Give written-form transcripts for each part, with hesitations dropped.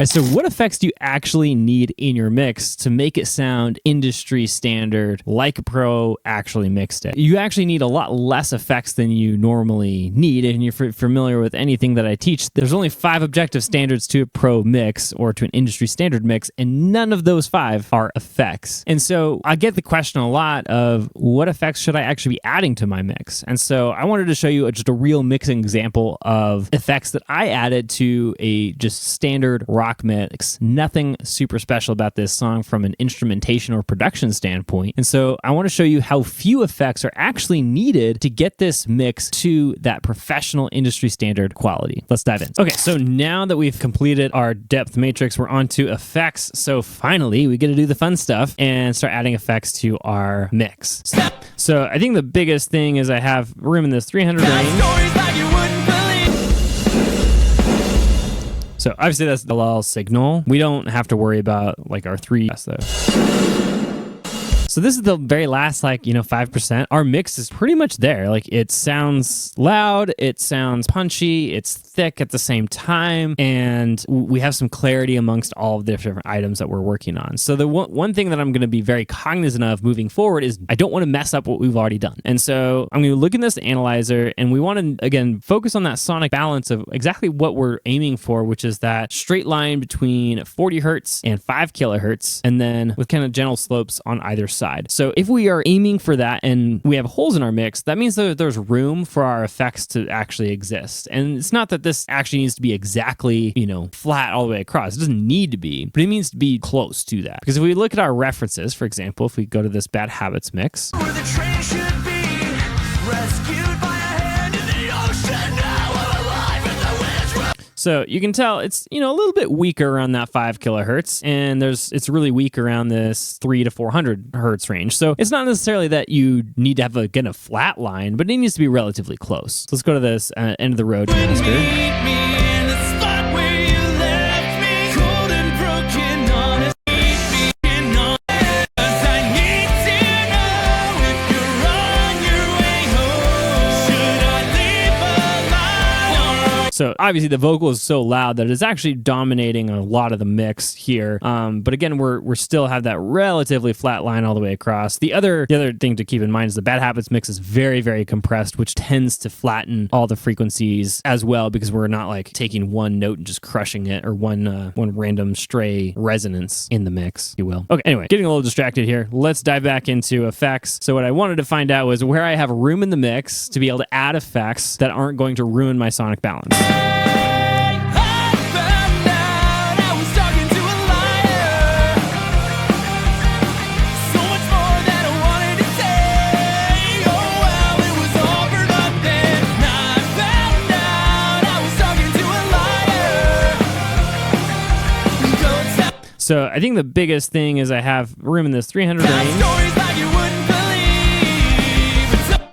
right, so what effects do you actually need in your mix to make it sound industry standard like a pro actually mixed it? You actually need a lot less effects than you normally need. And if you're familiar with anything that I teach, there's only 5 objective standards to a pro mix or to an industry standard mix, and none of those 5 are effects. And so I get the question a lot of what effects should I actually be adding to my mix? And so I wanted to show you just a real mixing example of effects that I added to a just standard rock mix. Nothing super special about this song from an instrumentation or production standpoint. And so I want to show you how few effects are actually needed to get this mix to that professional industry standard quality. Let's dive in. Okay, so now that we've completed our depth matrix, we're on to effects. So finally, we get to do the fun stuff and start adding effects to our mix. So I think the biggest thing is I have room in this 300 range. So obviously that's the lull signal. We don't have to worry about like our 3 though. So this is the very last 5%. Our mix is pretty much there. Like it sounds loud, it sounds punchy, it's thick at the same time, and we have some clarity amongst all of the different items that we're working on. So the one thing that I'm going to be very cognizant of moving forward is I don't want to mess up what we've already done. And so I'm going to look in this analyzer, and we want to, again, focus on that sonic balance of exactly what we're aiming for, which is that straight line between 40 hertz and 5 kilohertz, and then with kind of gentle slopes on either side. So if we are aiming for that and we have holes in our mix, that means that there's room for our effects to actually exist. And it's not that this actually needs to be exactly, flat all the way across. It doesn't need to be, but it needs to be close to that. Because if we look at our references, for example, if we go to this Bad Habits mix, where the train should be rescued by a hand in the ocean, now I'm alive and the wind's right. so you can tell it's, a little bit weaker around that 5 kilohertz, and it's really weak around this 300 to 400 hertz range. So it's not necessarily that you need to have a flat line, but it needs to be relatively close. So let's go to this end of the road canister. So obviously the vocal is so loud that it's actually dominating a lot of the mix here. But again, we're still have that relatively flat line all the way across. The other thing to keep in mind is the Bad Habits mix is very, very compressed, which tends to flatten all the frequencies as well, because we're not like taking one note and just crushing it, or one random stray resonance in the mix, if you will. Okay, anyway, getting a little distracted here. Let's dive back into effects. So what I wanted to find out was where I have room in the mix to be able to add effects that aren't going to ruin my sonic balance. So I think the biggest thing is I have room in this 300 range.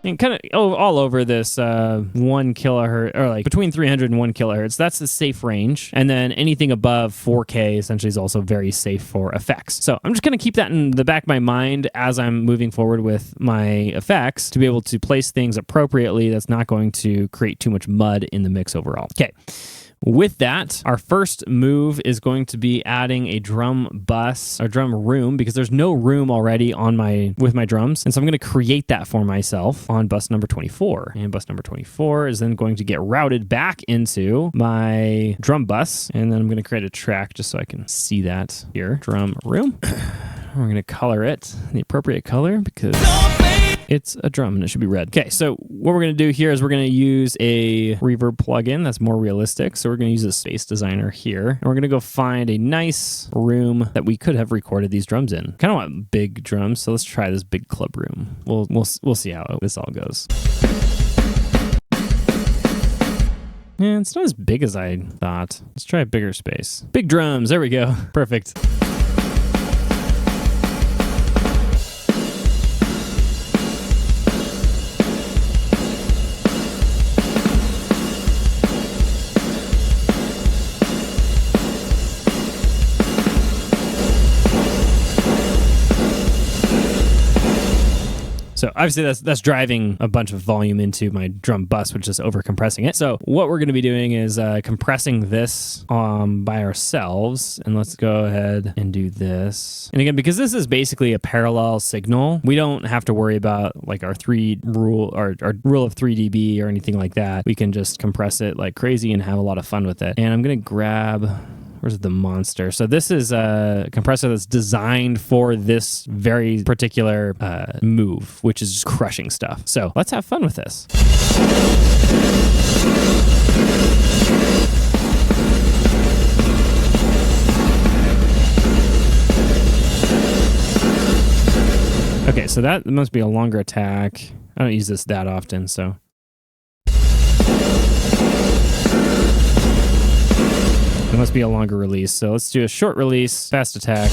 And kind of all over this 1 kilohertz, or like between 300 and 1 kilohertz. That's the safe range. And then anything above 4K essentially is also very safe for effects. So I'm just going to keep that in the back of my mind as I'm moving forward with my effects to be able to place things appropriately. That's not going to create too much mud in the mix overall. Okay. With that, our first move is going to be adding a drum bus or drum room, because there's no room already with my drums. And so I'm going to create that for myself on bus number 24. And bus number 24 is then going to get routed back into my drum bus. And then I'm going to create a track just so I can see that here. Drum room. We're going to color it the appropriate color because it's a drum and it should be red. Okay, so what we're going to do here is we're going to use a reverb plugin that's more realistic. So we're going to use a Space Designer here. And we're going to go find a nice room that we could have recorded these drums in. Kind of want big drums, so let's try this big club room. We'll see how this all goes. Yeah, it's not as big as I thought. Let's try a bigger space. Big drums, there we go. Perfect. So obviously that's driving a bunch of volume into my drum bus, which is over compressing it. So what we're going to be doing is compressing this by ourselves. And let's go ahead and do this. And again, because this is basically a parallel signal, we don't have to worry about like our rule of 3 dB or anything like that. We can just compress it like crazy and have a lot of fun with it. And I'm going to grab... Where's the monster? So this is a compressor that's designed for this very particular move, which is just crushing stuff. So let's have fun with this. Okay, so that must be a longer attack. I don't use this that often, so... It must be a longer release. So let's do a short release, fast attack.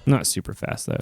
Not super fast though.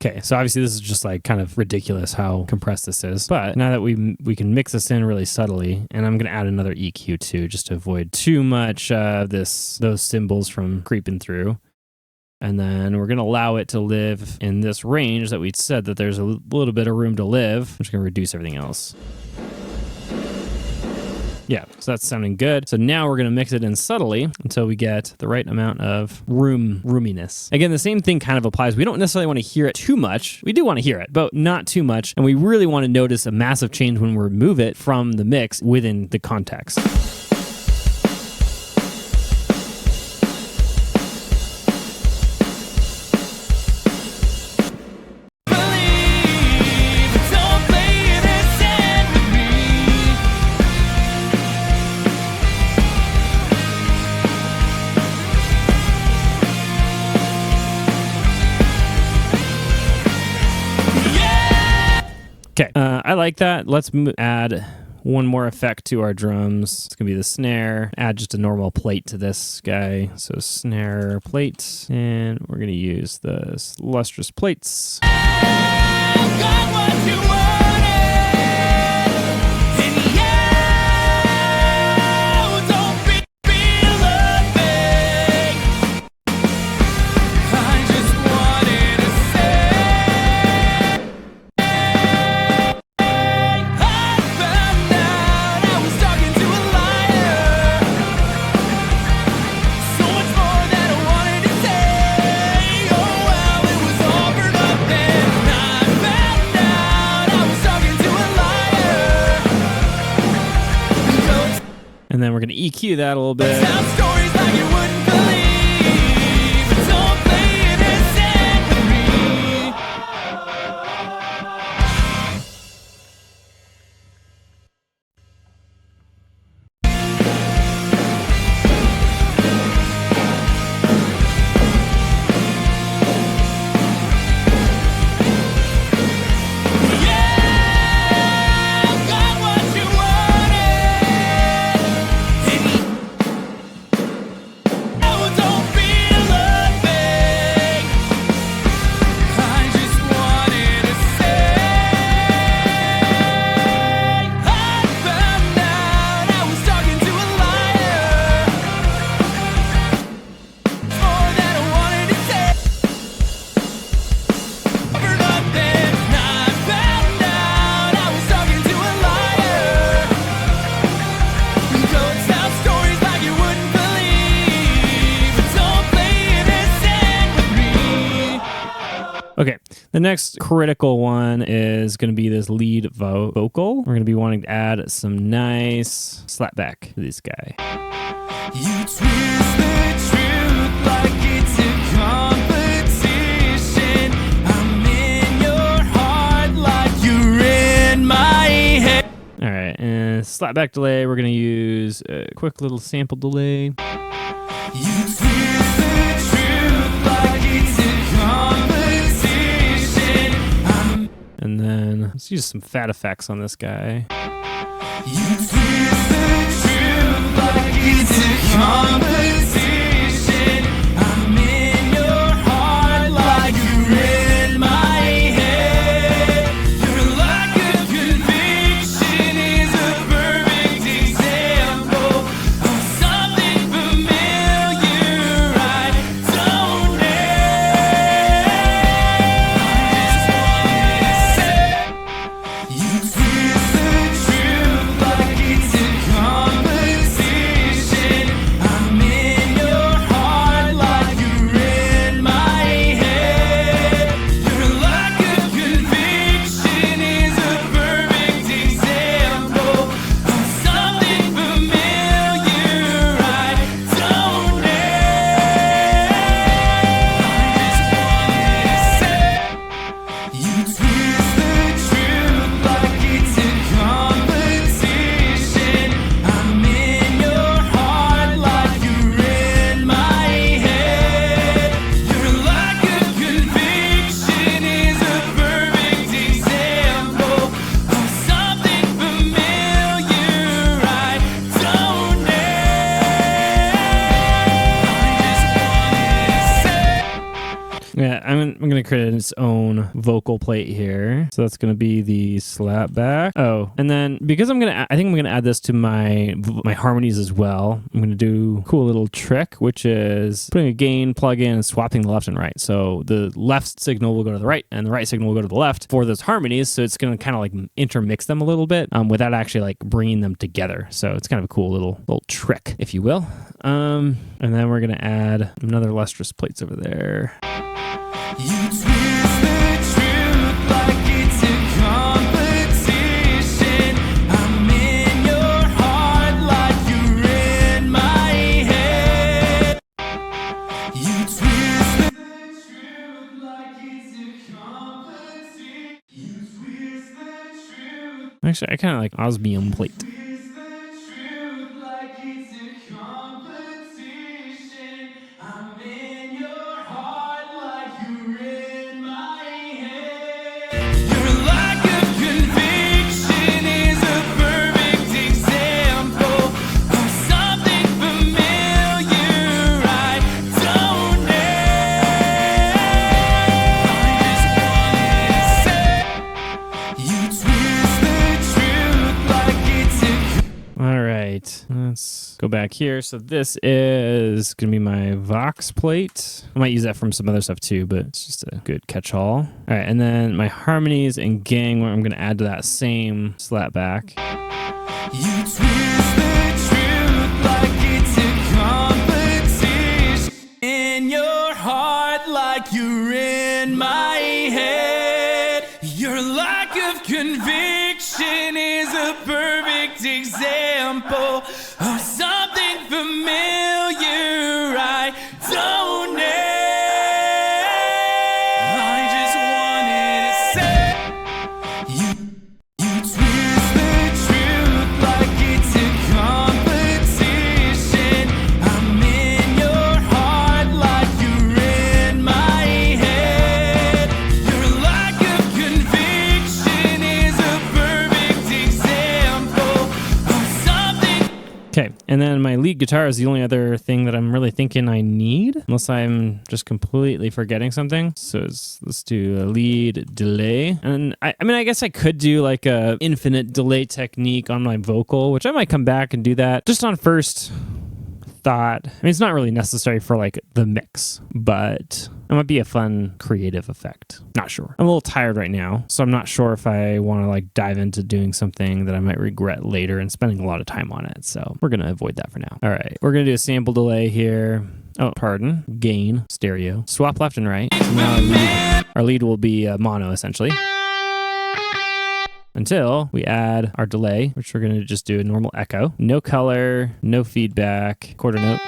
Okay, so obviously this is just like kind of ridiculous how compressed this is. But now that we can mix this in really subtly, and I'm going to add another EQ too, just to avoid too much those cymbals from creeping through. And then we're going to allow it to live in this range that we said that there's a little bit of room to live. I'm just going to reduce everything else. Yeah, so that's sounding good. So now we're going to mix it in subtly until we get the right amount of roominess. Again, the same thing kind of applies. We don't necessarily want to hear it too much. We do want to hear it, but not too much. And we really want to notice a massive change when we remove it from the mix within the context. Okay, I like that. Let's add one more effect to our drums. It's going to be the snare. Add just a normal plate to this guy. So snare plate. And we're going to use the lustrous plates. And then we're going to EQ that a little bit. Okay, the next critical one is going to be this lead vocal. We're going to be wanting to add some nice slapback to this guy. You twist the truth like it's a competition. I'm in your heart like you're in my head. All right, and slapback delay, we're going to use a quick little sample delay. You twist the truth like it's a competition. And then let's use some fat effects on this guy. You twist the truth like it's a competition. I'm in your heart like you're in my head. Your lack of conviction is a perfect example of something familiar I don't know. You twist the truth like it's a competition. I'm in your heart like you're in my head. Your lack of conviction is a perfect example of something familiar I don't know. You twist the truth like it's a competition. I'm in your heart like you're in my head. Your lack of conviction is a perfect example of something familiar I don't know. Yeah, I'm going to create its own vocal plate here. So that's going to be the slapback. Oh, and then because I think I'm going to add this to my harmonies as well. I'm going to do a cool little trick, which is putting a gain plug in and swapping the left and right. So the left signal will go to the right and the right signal will go to the left for those harmonies. So it's going to kind of like intermix them a little bit without actually like bringing them together. So it's kind of a cool little trick, if you will. And then we're going to add another lustrous plates over there. You twist the truth like it's a competition. I'm in your heart like you're in my head. You twist the truth like it's a competition. You twist the truth. Actually, I kind of like osmium plate. Twist the truth like it's a competition. I'm in your heart like you're in my head. Your lack of conviction is a perfect example of something familiar I don't know. You twist the truth like it's a All right, let's go back here. So this is going to be my Vox plate. I might use that from some other stuff too, but it's just a good catch-all. All right, and then my harmonies and gang, I'm going to add to that same slapback. You twist the truth like it's a competition. In your heart like you're in my head. Your lack of conviction is a perfect example of something familiar I don't know. I just wanted to say you twist the truth like it's a competition. I'm in your heart like you're in my head. Your lack of conviction is a perfect example of something. Okay, and then my lead guitar is the only other thing that I'm really thinking I need, unless I'm just completely forgetting something. So let's do a lead delay. And I mean, I guess I could do like a infinite delay technique on my vocal, which I might come back and do that just on first thought. I mean, it's not really necessary for like the mix, but it might be a fun creative effect. Not sure. I'm a little tired right now, so I'm not sure if I want to like dive into doing something that I might regret later and spending a lot of time on it. So we're going to avoid that for now. All right, we're going to do a sample delay here. Oh, pardon. Gain, stereo. Swap left and right. So now our lead will be mono essentially. Until we add our delay, which we're going to just do a normal echo. No color, no feedback, quarter note.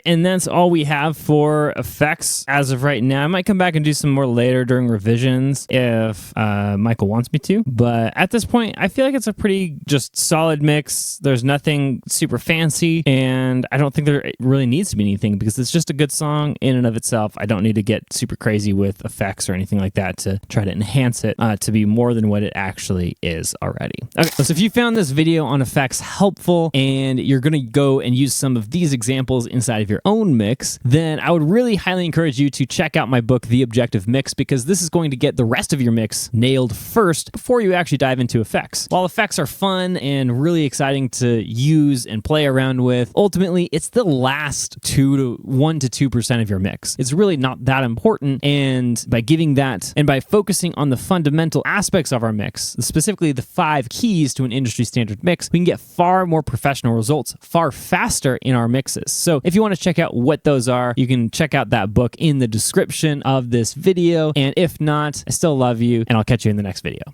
and that's all we have for effects as of right now. I might come back and do some more later during revisions if Michael wants me to. But at this point, I feel like it's a pretty just solid mix. There's nothing super fancy, and I don't think there really needs to be anything because it's just a good song in and of itself. I don't need to get super crazy with effects or anything like that to try to enhance it to be more than what it actually is already. Okay, so if you found this video on effects helpful and you're going to go and use some of these examples inside of your own mix, then I would really highly encourage you to check out my book, The Objective Mix, because this is going to get the rest of your mix nailed first before you actually dive into effects. While effects are fun and really exciting to use and play around with, ultimately it's the last 1 to 2% of your mix. It's really not that important, and by giving that and by focusing on the fundamental aspects of our mix, specifically the 5 keys to an industry standard mix, we can get far more professional results far faster in our mixes. So if you want to check out what those are, you can check out that book in the description of this video. And if not, I still love you, and I'll catch you in the next video.